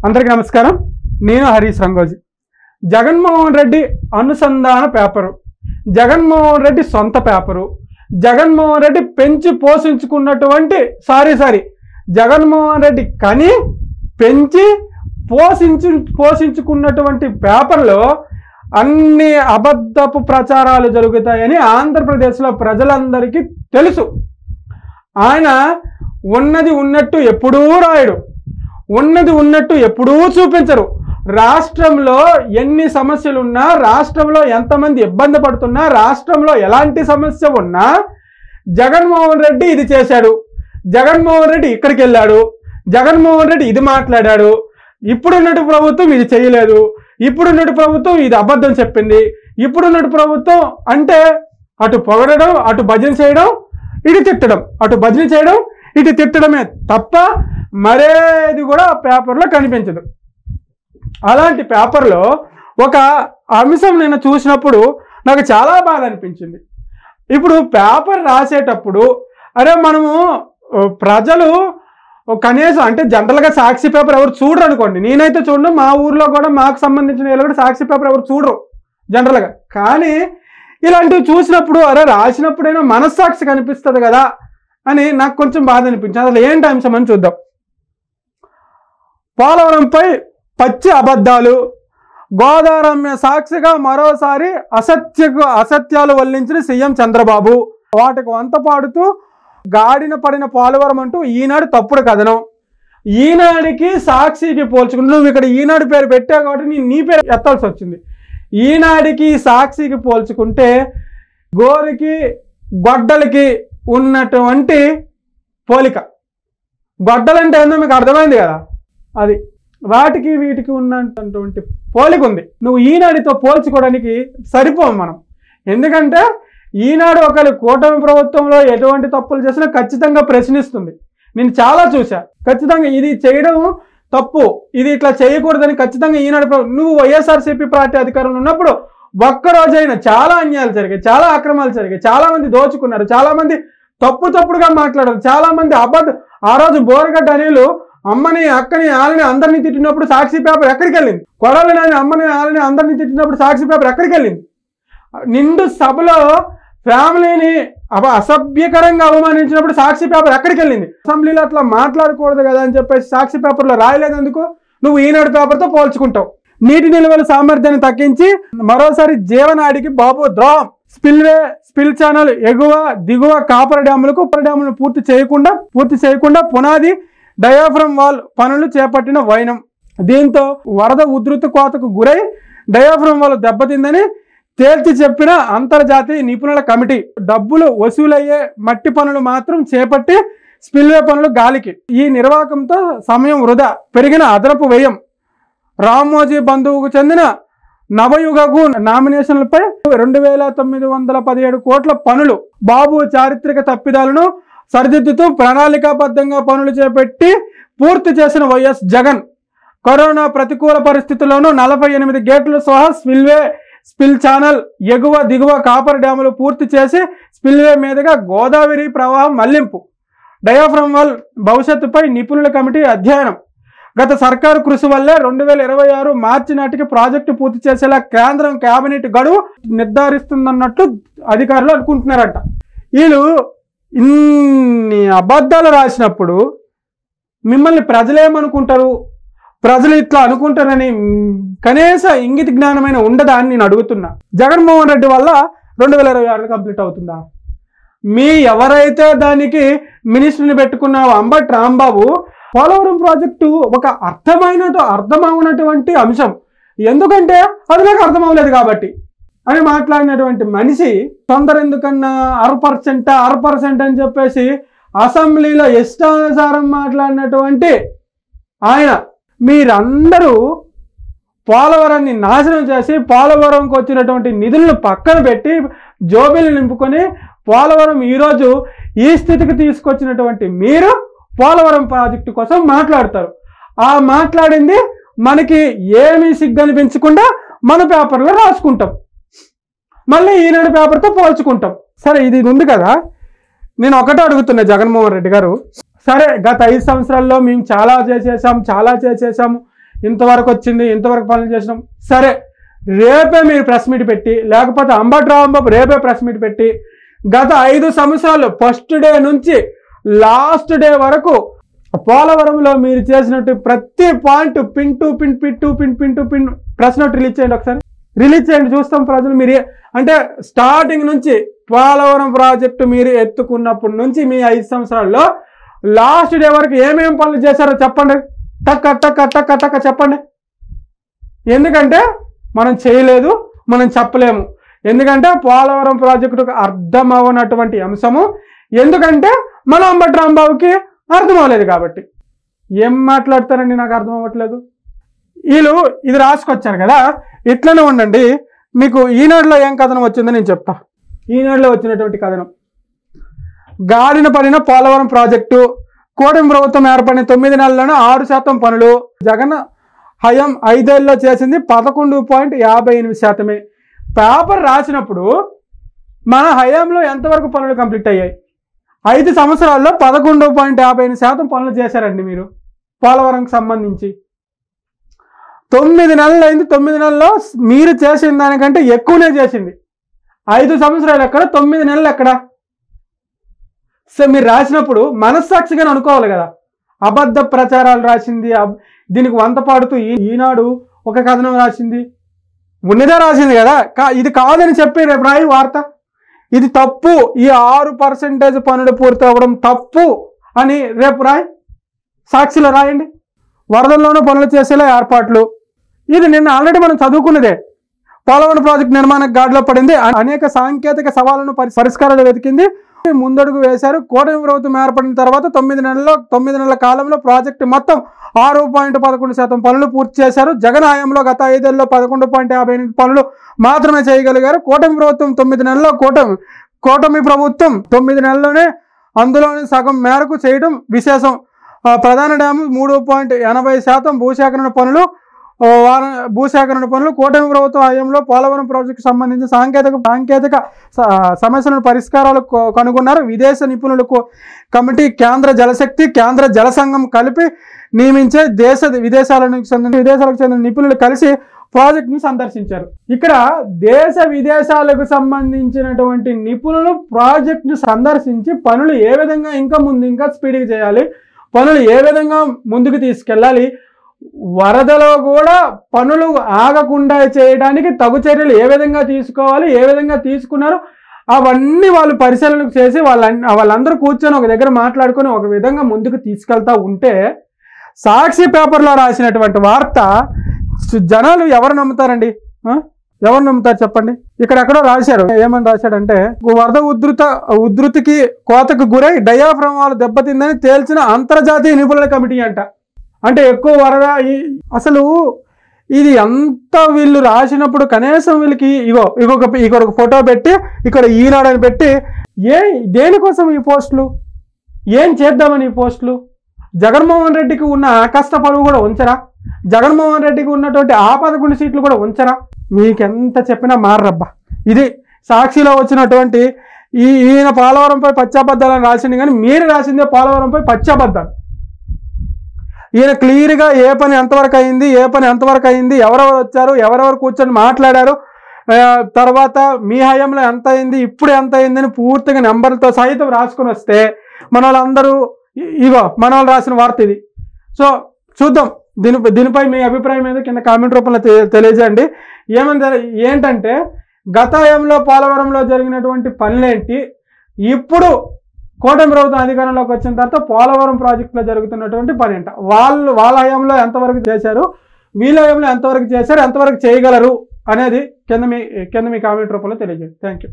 అందరికీ నమస్కారం. నేను హరీష్ రంగోజీ. జగన్మోహన్ రెడ్డి అనుసంధాన పేపరు, జగన్మోహన్ రెడ్డి సొంత పేపరు, జగన్మోహన్ రెడ్డి పెంచి పోషించుకున్నటువంటి జగన్మోహన్ రెడ్డి కని పెంచి పోషించుకున్నటువంటి పేపర్లో అన్ని అబద్ధపు ప్రచారాలు జరుగుతాయని ఆంధ్రప్రదేశ్లో ప్రజలందరికీ తెలుసు. ఆయన ఉన్నది ఉన్నట్టు ఎప్పుడూ రాయడు, ఉన్నది ఉన్నట్టు ఎప్పుడూ చూపించరు. రాష్ట్రంలో ఎన్ని సమస్యలు ఉన్నా, రాష్ట్రంలో ఎంతమంది ఇబ్బంది పడుతున్నా, రాష్ట్రంలో ఎలాంటి సమస్య ఉన్నా జగన్మోహన్ రెడ్డి ఇది చేశాడు, జగన్మోహన్ రెడ్డి ఇక్కడికి వెళ్ళాడు, జగన్మోహన్ రెడ్డి ఇది మాట్లాడాడు, ఇప్పుడున్నట్టు ప్రభుత్వం ఇది చేయలేదు, ఇప్పుడున్నట్టు ప్రభుత్వం ఇది అబద్ధం చెప్పింది, ఇప్పుడున్నట్టు ప్రభుత్వం అంటే అటు పొగడడం, అటు భజన చేయడం, ఇటు తిట్టడం, అటు భజన చేయడం, ఇటు తిట్టడమే తప్ప మరేది కూడా పేపర్లో కనిపించదు. అలాంటి పేపర్లో ఒక అంశం నేను చూసినప్పుడు నాకు చాలా బాధ అనిపించింది. ఇప్పుడు పేపర్ రాసేటప్పుడు మనము ప్రజలు కనీసం అంటే జనరల్గా సాక్షి పేపర్ ఎవరు చూడరు అనుకోండి, నేనైతే చూడను, మా ఊర్లో కూడా మాకు సంబంధించిన వాళ్ళు కూడా సాక్షి పేపర్ ఎవరు చూడరు జనరల్గా. కానీ ఇలాంటివి చూసినప్పుడు రాసినప్పుడైనా మనస్సాక్షి కనిపిస్తుంది కదా అని నాకు కొంచెం బాధ అనిపించింది. అసలు ఏంటి అంశం అని చూద్దాం. పోలవరంపై పచ్చి అబద్ధాలు, గోదావరమ్య సాక్షిగా మరోసారి అసత్యాలు వల్లించిన సీఎం చంద్రబాబు, వాటికి వంత పాడుతూ గాడిన పడిన పోలవరం అంటూ ఈనాడు తప్పుడు కథనం. ఈనాడికి సాక్షికి పోల్చుకుంటూ, నువ్వు ఇక్కడ ఈనాడు పేరు పెట్టావు కాబట్టి నేను నీ పేరు ఎత్తాల్సి వచ్చింది. ఈనాడికి సాక్షికి పోల్చుకుంటే గోరికి గొడ్డలకి ఉన్నటువంటి పోలిక. గొడ్డలంటే ఏందో మీకు అర్థమైంది కదా, అది వాటికి వీటికి ఉన్నటువంటి పోలిక ఉంది. నువ్వు ఈనాడితో పోల్చుకోవడానికి సరిపోం మనం. ఎందుకంటే ఈనాడు ఒకరి కూటమి ప్రభుత్వంలో ఎటువంటి తప్పులు చేసినా ఖచ్చితంగా ప్రశ్నిస్తుంది. నేను చాలా చూసా, ఖచ్చితంగా ఇది చేయడం తప్పు, ఇది ఇట్లా చేయకూడదని ఖచ్చితంగా ఈనాడు. నువ్వు వైఎస్ఆర్సీపీ పార్టీ అధికారంలో ఉన్నప్పుడు ఒక్కరోజైనా చాలా అన్యాయాలు జరిగాయి, చాలా అక్రమాలు జరిగాయి, చాలా మంది దోచుకున్నారు, చాలా మంది తప్పుడుగా మాట్లాడారు, చాలా మంది అబద్ధం. ఆ రోజు బోరగడ్డ అనిలు అమ్మని అక్కని ఆలని అందరినీ తిట్టినప్పుడు సాక్షి పేపర్ ఎక్కడికి వెళ్ళింది? కొడాలని అమ్మని ఆలని అందరినీ తిట్టినప్పుడు సాక్షి పేపర్ ఎక్కడికి వెళ్ళింది? నిండు సభలో ఫ్యామిలీని అసభ్యకరంగా అవమానించినప్పుడు సాక్షి పేపర్ ఎక్కడికి వెళ్ళింది? అసెంబ్లీలో అట్లా మాట్లాడకూడదు కదా అని చెప్పేసి సాక్షి పేపర్లో రాయలేదందుకు నువ్వు ఈనాడు పేపర్తో పోల్చుకుంటావు. నీటి నిల్వల సామర్థ్యాన్ని తగ్గించి మరోసారి జీవనాడికి బాబు ద్రోహం. స్పిల్ ఛానల్ ఎగువ దిగువ కాపర్ డ్యాములను పూర్తి చేయకుండా పునాది డయాఫ్రమ్ వాల్ పనులు చేపట్టిన వైనం. దీంతో వరద ఉధృతి కోతకు గురై డయాఫ్రమ్ వాల్ దెబ్బతిందని తేల్చి చెప్పిన అంతర్జాతీయ నిపుణుల కమిటీ డబ్బులు వసూలయ్యే మట్టి పనులు మాత్రం చేపట్టి స్పిల్వే పనులు గాలికి. ఈ నిర్వాహకంతో సమయం వృధా, పెరిగిన అదనపు వ్యయం. రామోజీ బంధువుకు చెందిన నవయుగకు నామినేషన్లపై 2917 కోట్ల పనులు. బాబు చారిత్రక తప్పిదాలను సరిదిద్దుతూ ప్రణాళికాబద్ధంగా పనులు చేపట్టి పూర్తి చేసిన వైఎస్ జగన్. కరోనా ప్రతికూల పరిస్థితుల్లోనూ 48 గేట్లు సహా స్పిల్ ఛానల్ ఎగువ దిగువ కాపర్ డ్యాములు పూర్తి చేసి స్పిల్వే మీదుగా గోదావరి ప్రవాహం మళ్లింపు. డయాఫ్రమ్ వాల్ భవిష్యత్తుపై నిపుణుల కమిటీ అధ్యయనం. గత సర్కారు కృషి వల్లే 2026 మార్చి నాటికి ప్రాజెక్టు పూర్తి చేసేలా కేంద్రం కేబినెట్ గడువు నిర్ధారిస్తుందన్నట్లు అధికారులు అనుకుంటున్నారంట. వీళ్ళు ఇన్ని అబద్ధాలు రాసినప్పుడు మిమ్మల్ని ప్రజలేమనుకుంటారు, ప్రజలు ఇట్లా అనుకుంటారని కనీస ఇంగిత జ్ఞానమైన ఉండదా అని నేను అడుగుతున్నా. జగన్మోహన్ రెడ్డి వల్ల 2026 కంప్లీట్ అవుతుందా? ఎవరైతే దానికి మినిస్టర్ని పెట్టుకున్నావో అంబటి రాంబాబు, పోలవరం ప్రాజెక్టు ఒక అర్థమవునటువంటి అంశం, ఎందుకంటే అది నాకు అర్థం అవ్వలేదు కాబట్టి అని మాట్లాడినటువంటి మనిషి తొందర ఎందుకన్నా 6% అని చెప్పేసి అసెంబ్లీలో ఇష్టానుసారం మాట్లాడినటువంటి ఆయన, మీరందరూ పోలవరాన్ని నాశనం చేసి పోలవరంకి వచ్చినటువంటి నిధులను పక్కన పెట్టి జోబీలు నింపుకొని పోలవరం ఈరోజు ఈ స్థితికి తీసుకొచ్చినటువంటి మీరు పోలవరం ప్రాజెక్టు కోసం మాట్లాడతారు. ఆ మాట్లాడింది మనకి ఏమీ సిగ్గనిపించకుండా మన పేపర్లో రాసుకుంటాం, మళ్ళీ ఈనాడు పేపర్తో పోల్చుకుంటాం. సరే, ఇది ఉంది కదా, నేను ఒకటే అడుగుతున్నా జగన్మోహన్ రెడ్డి గారు, సరే గత 5 సంవత్సరాల్లో మేము చాలా చేసేసాం ఇంతవరకు వచ్చింది, ఇంతవరకు పనులు చేసినాం. సరే, రేపే మీరు ప్రెస్ మీట్ పెట్టి, లేకపోతే అంబటి రాంబాబు రేపే ప్రెస్ మీట్ పెట్టి గత 5 సంవత్సరాలు ఫస్ట్ డే నుంచి లాస్ట్ డే వరకు పోలవరంలో మీరు చేసినట్టు ప్రతి point pin to pin press note release చేయండి. ఒకసారి రిలీజ్ చేయండి, చూస్తాం ప్రజలు. మీరు అంటే స్టార్టింగ్ నుంచి పోలవరం ప్రాజెక్టు మీరు ఎత్తుకున్నప్పటి నుంచి మీ 5 సంవత్సరాల్లో లాస్ట్ డే వరకు ఏమేమి పనులు చేశారో చెప్పండి. టక్క టక్క టక్క టక్క చెప్పండి. ఎందుకంటే మనం చేయలేదు, మనం చెప్పలేము. ఎందుకంటే పోలవరం ప్రాజెక్టుకు అర్థం అవ్వనటువంటి అంశము, ఎందుకంటే మన అంబటి రాంబాబుకి అర్థం అవ్వలేదు కాబట్టి. ఏం మాట్లాడతారండి, నాకు అర్థం అవ్వట్లేదు. వీళ్ళు ఇది రాసుకొచ్చారు కదా, ఇట్లనే ఉండండి. మీకు ఈనాడులో ఏం కథనం వచ్చిందో నేను చెప్తా. ఈనాడులో వచ్చినటువంటి కథనం, గాలిన పడిన పోలవరం ప్రాజెక్టు, కూటమి ప్రభుత్వం ఏర్పడిన 9 నెలల్లోనే 6% పనులు, జగన్ హయాం 5 ఏళ్ళలో చేసింది 11.58%. పేపర్ రాసినప్పుడు మన హయాంలో ఎంతవరకు పనులు కంప్లీట్ అయ్యాయి? 5 సంవత్సరాల్లో 11.55% పనులు చేశారండి మీరు పోలవరంకి సంబంధించి. 9 నెలలు అయింది. 9 నెలల్లో మీరు చేసిన దానికంటే ఎక్కువనే చేసింది. 5 సంవత్సరాలు ఎక్కడ, 9 నెలలు ఎక్కడ? సో మీరు రాసినప్పుడు మనస్సాక్షిగానే అనుకోవాలి కదా. అబద్ధ ప్రచారాలు రాసింది, దీనికి వంత పాడుతూ ఈనాడు ఒక కథనం రాసింది, ఉన్నదే రాసింది కదా. ఇది కాదని చెప్పి రేపు రాయి వార్త, ఇది తప్పు, ఈ 6% పనులు పూర్తి అవ్వడం తప్పు అని రేపు రాయి, సాక్షిలో రాయండి. వరదల్లోనూ పనులు చేసేలా ఏర్పాట్లు, ఇది నిన్న ఆల్రెడీ మనం చదువుకున్నదే. పోలవరం ప్రాజెక్టు నిర్మాణం గాడిలో పడింది, అనేక సాంకేతిక సవాళ్లను పరిష్కారాలు వెతికింది, ముందడుగు వేశారు. కూటమి ప్రభుత్వం ఏర్పడిన తర్వాత 9 నెలల కాలంలో ప్రాజెక్టు మొత్తం 6.11% పనులు పూర్తి చేశారు. జగన్ హయాంలో గత 5 ఏళ్లలో 11.58 పనులు మాత్రమే చేయగలిగారు. కూటమి ప్రభుత్వం 9 నెలల్లో కూటమి ప్రభుత్వం 9 నెలల్లోనే అందులోని సగం మేరకు చేయడం విశేషం. ప్రధాన డ్యాము 3.80% భూసేకరణ పనులు. కూటమి ప్రభుత్వ హయాంలో పోలవరం ప్రాజెక్టు సంబంధించిన సాంకేతిక సమస్యలను పరిష్కారాలు కనుగొన్నారు. విదేశ నిపుణులకు కమిటీ, కేంద్ర జలశక్తి, కేంద్ర జల సంఘం కలిపి నియమించే విదేశాలకు చెందిన నిపుణులు కలిసి ప్రాజెక్టును సందర్శించారు. ఇక్కడ దేశ విదేశాలకు సంబంధించినటువంటి నిపుణులు ప్రాజెక్టును సందర్శించి పనులు ఏ విధంగా ఇంకా స్పీడ్గా చేయాలి, పనులు ఏ విధంగా ముందుకు తీసుకెళ్ళాలి, వరదలో కూడా పనులు ఆగకుండా చేయడానికి తగు చర్యలు ఏ విధంగా తీసుకోవాలి, ఏ విధంగా తీసుకున్నారు, అవన్నీ వాళ్ళు పరిశీలనకు చేసి వాళ్ళందరూ కూర్చొని ఒక దగ్గర మాట్లాడుకొని ఒక విధంగా ముందుకు తీసుకెళ్తా ఉంటే, సాక్షి పేపర్లో రాసినటువంటి వార్త జనాలు ఎవరు నమ్ముతారండి? ఎవరు నమ్ముతారు చెప్పండి? ఇక్కడెక్కడో రాశారు, ఏమని రాశాడంటే, వరద ఉధృతికి కోతకు గురై డయాఫ్రమ్ వాళ్ళు దెబ్బతిందని తేల్చిన అంతర్జాతీయ నిపుణుల కమిటీ అంట. అంటే ఎక్కువ వరద. అసలు ఇది అంత వీళ్ళు రాసినప్పుడు కనీసం వీళ్ళకి ఇగొక ఫోటో పెట్టి ఇక్కడ ఈనాడని పెట్టి దేనికోసం ఈ పోస్టులు, ఏం చేద్దామని ఈ పోస్టులు? జగన్మోహన్ రెడ్డికి ఉన్న కష్ట పరువు కూడా ఉంచరా? జగన్మోహన్ రెడ్డికి ఉన్నటువంటి 11 సీట్లు కూడా ఉంచరా? మీకెంత చెప్పినా మారబ్బా. ఇది సాక్షిలో వచ్చినటువంటి ఈయన పోలవరంపై పచ్చాబద్దాలని రాసింది, కానీ మీరు రాసిందే పోలవరంపై పచ్చాబద్దాలు. ఈయన క్లియర్గా ఏ పని ఎంతవరకు అయింది, ఎవరెవరు వచ్చారు, ఎవరెవరు కూర్చొని మాట్లాడారు, తర్వాత మీ హయాంలో ఎంత అయింది, ఇప్పుడు ఎంత అయిందని పూర్తిగా నెంబర్లతో సహితం రాసుకొని వస్తే మన వాళ్ళందరూ మన వాళ్ళు రాసిన వార్త ఇది. సో చూద్దాం, దీనిపై మీ అభిప్రాయం ఏదో కింద కామెంట్ రూపంలో తెలియజేయండి. ఏంటంటే గత హయాంలో పోలవరంలో జరిగినటువంటి పనులేంటి, ఇప్పుడు కూటమి ప్రభుత్వం అధికారంలోకి వచ్చిన తర్వాత పోలవరం ప్రాజెక్టులో జరుగుతున్నటువంటి పని ఏంట, వాళ్ళ హయాంలో ఎంతవరకు చేశారు, వీళ్ళ హయాంలో ఎంతవరకు చేశారు, ఎంతవరకు చేయగలరు అనేది కింద మీ కామెంట్ రూపంలో తెలియజేయండి. Thank you.